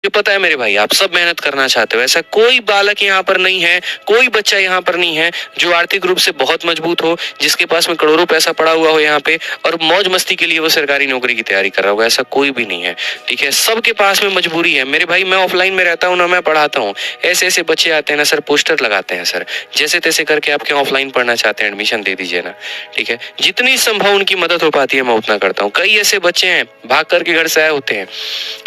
मुझे पता है मेरे भाई, आप सब मेहनत करना चाहते हो। ऐसा कोई बालक यहाँ पर नहीं है, कोई बच्चा यहाँ पर नहीं है जो आर्थिक रूप से बहुत मजबूत हो, जिसके पास में करोड़ों पैसा पड़ा हुआ हो यहाँ पे और मौज मस्ती के लिए वो सरकारी नौकरी की तैयारी कर रहा होगा। ऐसा कोई भी नहीं है, ठीक है। सबके पास में मजबूरी है मेरे भाई। मैं ऑफलाइन में रहता हूँ ना, मैं पढ़ाता हूँ। ऐसे ऐसे बच्चे आते हैं ना सर, पोस्टर लगाते हैं सर, जैसे तैसे करके आपके ऑफलाइन पढ़ना चाहते हैं, एडमिशन दे दीजिए ना, ठीक है। जितनी संभव उनकी मदद हो पाती है मैं उतना करता हूँ। कई ऐसे बच्चे हैं भाग करके घर से आए होते हैं,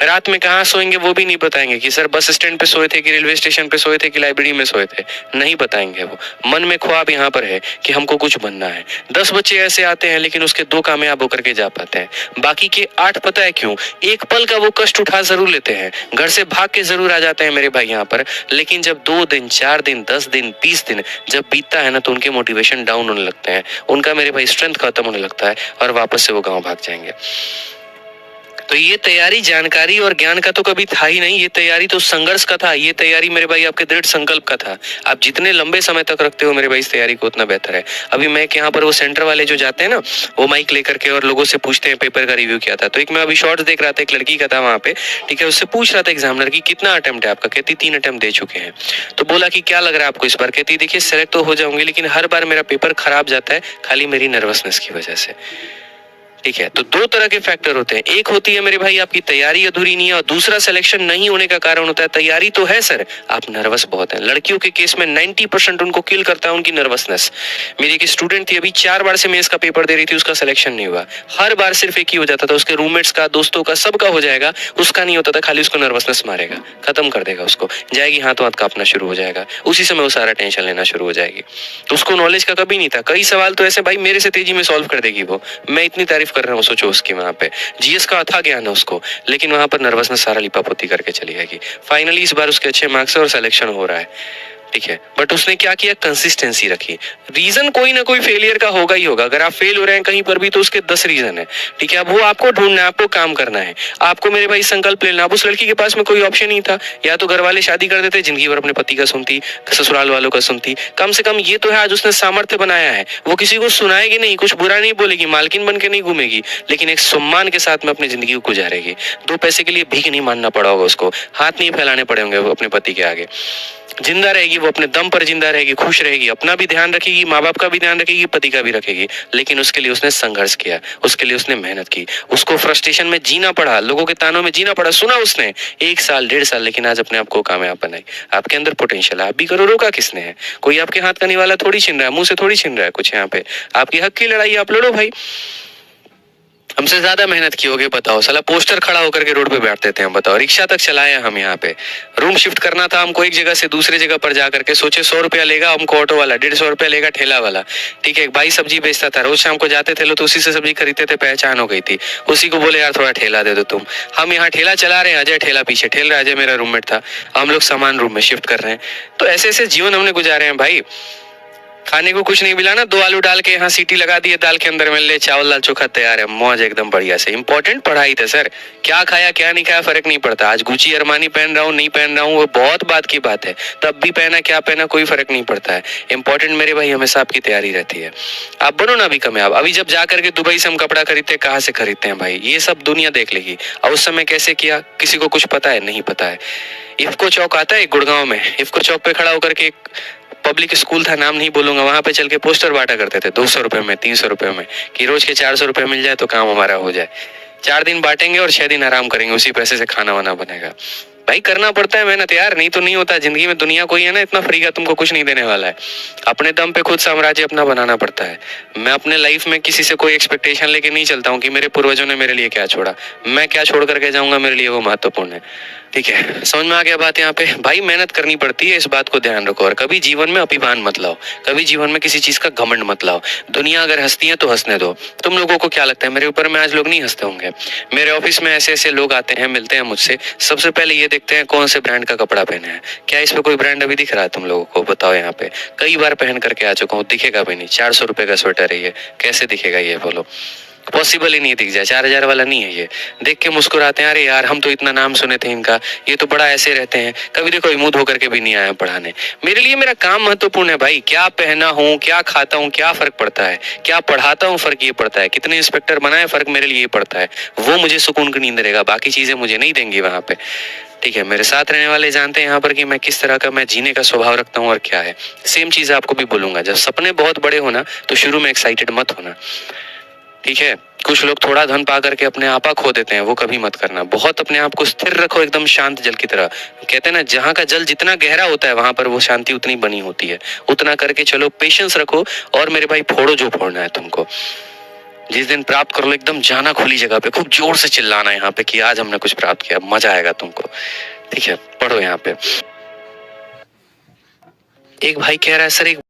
रात में कहाँ सोएंगे वो भी नहीं बताएंगे कि सर बस स्टैंड पे सोए थे कि रेलवे स्टेशन पे सोए थे कि लाइब्रेरी में सोए थे, नहीं बताएंगे। वो मन में ख्वाब यहाँ पर है कि हमको कुछ बनना है। 10 बच्चे ऐसे आते हैं लेकिन उसके 2 कामयाब होकर के जा पाते हैं, बाकी के 8 पता है क्यों? एक पल का वो कष्ट उठा जरूर लेते हैं, घर से भाग के जरूर आ जाते हैं मेरे भाई यहाँ पर, लेकिन जब 2 दिन 4 दिन 10 दिन 20 दिन जब बीतता है ना तो उनके मोटिवेशन डाउन होने लगते हैं, उनका मेरे भाई स्ट्रेंथ खत्म होने लगता है और वापस से वो गाँव भाग जाएंगे। तो ये तैयारी जानकारी और ज्ञान का तो कभी था ही नहीं, ये तैयारी तो संघर्ष का था। ये तैयारी मेरे भाई आपके दृढ़ संकल्प का था। आप जितने लंबे समय तक रखते हो मेरे भाई इस तैयारी को, उतना बेहतर है। अभी मैं यहाँ पर वो सेंटर वाले जो जाते हैं ना, वो माइक लेकर के और लोगों से पूछते हैं पेपर का रिव्यू क्या था। तो एक मैं अभी शॉर्ट्स देख रहा था, एक लड़की का था वहां पे, ठीक है। उससे पूछ रहा था एग्जामिनर की कितना अटेम्प्ट है आपका, कहती 3 अटेम्प्ट दे चुके हैं। तो बोला कि क्या लग रहा है आपको इस बार, कहती देखिए सेलेक्ट तो हो जाऊंगी लेकिन हर बार मेरा पेपर खराब जाता है खाली मेरी नर्वसनेस की वजह से, ठीक है। तो 2 तरह के फैक्टर होते हैं, एक होती है मेरे भाई आपकी तैयारी अधूरी नहीं है और दूसरा सिलेक्शन नहीं होने का कारण होता है तैयारी तो है सर, आप नर्वस बहुत हैं। लड़कियों के केस में 90% उनको किल करता है उनकी नर्वसनेस। मेरी एक स्टूडेंट थी, अभी 4 बार से मेंस का पेपर दे रही थी, उसका सिलेक्शन नहीं हुआ। हर बार सिर्फ एक ही हो जाता था, उसके रूममेट्स का, दोस्तों का, सबका हो जाएगा, उसका नहीं होता था। खाली उसको नर्वसनेस मारेगा, खत्म कर देगा उसको, जाएगी हाथों हाथ कांपना शुरू हो जाएगा, उसी समय वो सारा टेंशन लेना शुरू हो जाएगी। उसको नॉलेज का कभी नहीं था, कई सवाल तो ऐसे भाई मेरे से तेजी में सॉल्व कर देगी वो, मैं इतनी तारीफ कर रहा हूँ सोचो उसकी। वहां पे जीएस का अथाह ज्ञान है उसको, लेकिन वहां पर नर्वसनेस सारा लिपापोती करके चली जाएगी। फाइनली इस बार उसके अच्छे मार्क्स और सिलेक्शन हो रहा है, ठीक है। बट उसने क्या किया, कंसिस्टेंसी रखी। रीजन कोई ना कोई फेलियर का होगा ही होगा, अगर आप फेल हो रहे हैं कहीं पर भी तो उसके 10 रीजन है, ठीक है। अब वो आपको ढूंढना है, आपको काम करना है, आपको मेरे भाई संकल्प लेना। अब उस लड़की के पास में कोई ऑप्शन नहीं था, या तो घर वाले शादी कर देते, जिंदगी भर अपने पति का सुनती, ससुराल वालों का सुनती। कम से कम ये तो है आज उसने सामर्थ्य बनाया है, वो किसी को सुनाएगी नहीं, कुछ बुरा नहीं बोलेगी, मालकिन बन के नहीं घूमेगी, लेकिन एक सम्मान के साथ में अपनी जिंदगी को गुजारेगी। 2 पैसे के लिए भीख नहीं मानना पड़ा होगा उसको, हाथ नहीं फैलाने पड़े होंगे अपने पति के आगे। जिंदा रहेगी वो, अपने दम पर जिंदा रहेगी, खुश रहेगी, अपना भी ध्यान रखेगी, माँ बाप का भी ध्यान रखेगी, पति का भी रखेगी। लेकिन उसके लिए उसने संघर्ष किया, उसके लिए उसने मेहनत की, उसको फ्रस्ट्रेशन में जीना पड़ा, लोगों के तानों में जीना पड़ा, सुना उसने 1 साल 1.5 साल, लेकिन आज अपने आप को कामयाब बनाई। आपके अंदर पोटेंशियल है, आप भी करो, रोका किसने है? कोई आपके हाथ का निवाला थोड़ी छीन रहा है, मुंह से थोड़ी छीन रहा है कुछ। यहाँ पे आपकी हक की लड़ाई, आप लड़ो भाई। हमसे ज्यादा मेहनत की होगी बताओ, साला पोस्टर खड़ा होकर के रोड पे बैठते थे हम, बताओ। रिक्शा तक चलाए हम, यहाँ पे रूम शिफ्ट करना था हमको एक जगह से दूसरे जगह पर जा करके, सोचे 100 रुपया लेगा हमको ऑटो वाला, 150 रुपया लेगा ठेला वाला, ठीक है। एक भाई सब्जी बेचता था, रोज शाम को जाते थे लोग तो उसी से सब्जी खरीदते थे, पहचान हो गई थी, उसी को बोले यार थोड़ा ठेला दे दो तुम। हम यहाँ ठेला चला रहे हैं, अजय ठेला पीछे ठेल रहा है, अजय मेरा रूममेट था, हम लोग सामान रूम में शिफ्ट कर रहे हैं। तो ऐसे ऐसे जीवन हमने गुजारे हैं भाई। खाने को कुछ नहीं मिला ना, 2 आलू डाल के यहाँ सीटी लगा दिए दाल के अंदर में, ले चावल दाल चोखा तैयार है, मौज एकदम बढ़िया से। इंपॉर्टेंट पढ़ाई था सर, क्या खाया क्या नहीं खाया फर्क नहीं पड़ता। आज गुची अरमानी पहन रहा हूँ नहीं पहन रहा हूँ वो बहुत बात की बात है, तब भी पहना क्या पहना कोई फर्क नहीं पड़ता है। इंपॉर्टेंट मेरे भाई हमेशा आपकी तैयारी रहती है, आप बनो ना अभी कामयाब। अभी जब जाकर के दुबई से हम कपड़ा खरीदते हैं, कहाँ से खरीदते हैं भाई, ये सब दुनिया देख लेगी। और उस समय कैसे किया, किसी को कुछ पता है? नहीं पता है। इफ्को चौक आता है गुड़गांव में, इफ्को चौक पे खड़ा होकर के पब्लिक स्कूल था, नाम नहीं बोलूंगा, वहां पे चल के पोस्टर बांटा करते थे 200 रुपए में, 300 रुपए में, कि रोज के 400 रुपए मिल जाए तो काम हमारा हो जाए। 4 दिन बांटेंगे और 6 दिन आराम करेंगे, उसी पैसे से खाना वाना बनेगा। भाई करना पड़ता है मेहनत यार, नहीं तो नहीं होता जिंदगी में। दुनिया कोई है ना इतना फ्री का तुमको कुछ नहीं देने वाला है, अपने दम पे खुद साम्राज्य अपना बनाना पड़ता है। मैं अपने लाइफ में किसी से कोई एक्सपेक्टेशन लेके नहीं चलता हूँ कि मेरे पूर्वजों ने मेरे लिए क्या छोड़ा, मैं क्या छोड़ करके जाऊंगा, मेरे लिए वो महत्वपूर्ण है, ठीक है। समझ में आ गया बात? यहाँ पे भाई मेहनत करनी पड़ती है, इस बात को ध्यान रखो। और कभी जीवन में अभिमान मत लाओ, कभी जीवन में किसी चीज का घमंड मत लाओ। दुनिया अगर हंसती है तो हंसने दो। तुम लोगों को क्या लगता है मेरे ऊपर में आज लोग नहीं हंसते होंगे? मेरे ऑफिस में ऐसे ऐसे लोग आते हैं, मिलते हैं मुझसे, सबसे पहले ये देखते हैं कौन से ब्रांड का कपड़ा पहने हैं। क्या इस पे कोई ब्रांड अभी दिख रहा है तुम लोगों को? बताओ। यहाँ पे कई बार पहन करके आ चुका हूँ, दिखेगा भी नहीं। 400 रुपए का स्वेटर है ये, कैसे दिखेगा ये बोलो? पॉसिबल ही नहीं दिख जाए, 4,000 वाला नहीं है ये। देख के मुस्कुराते हैं, अरे यार हम तो इतना नाम सुने थे इनका, ये तो बड़ा ऐसे रहते हैं, कभी देखो इमूद होकर के भी नहीं आया पढ़ाने। मेरे लिए मेरा काम महत्वपूर्ण है भाई, क्या पहना हूँ, क्या खाता हूँ, क्या फर्क पड़ता है, क्या पढ़ाता हूँ फर्क ये पड़ता है, कितने इंस्पेक्टर बनाए फर्क मेरे लिए ये पड़ता है। वो मुझे सुकून की नींद देगा, बाकी चीजें मुझे नहीं देंगी वहां पे। ठीक है, मेरे साथ रहने वाले जानते हैं यहाँ पर कि मैं किस तरह का मैं जीने का स्वभाव रखता हूँ और क्या है। सेम चीज आपको भी बोलूंगा, जब सपने बहुत बड़े होना तो शुरू में एक्साइटेड मत होना। ठीक है, कुछ लोग थोड़ा धन पा करके अपने आपा खो देते हैं, वो कभी मत करना। बहुत अपने आप को स्थिर रखो, एकदम शांत जल की तरह। कहते हैं ना, जहाँ का जल जितना गहरा होता है वहां पर वो शांति उतनी बनी होती है। उतना करके चलो, पेशेंस रखो, और मेरे भाई फोड़ो जो फोड़ना है तुमको। जिस दिन प्राप्त कर लो, एकदम जाना खुली जगह पे, खूब जोर से चिल्लाना यहाँ पे कि आज हमने कुछ प्राप्त किया, मजा आएगा तुमको। ठीक है, पढ़ो यहाँ पे। एक भाई कह रहा है, सर एक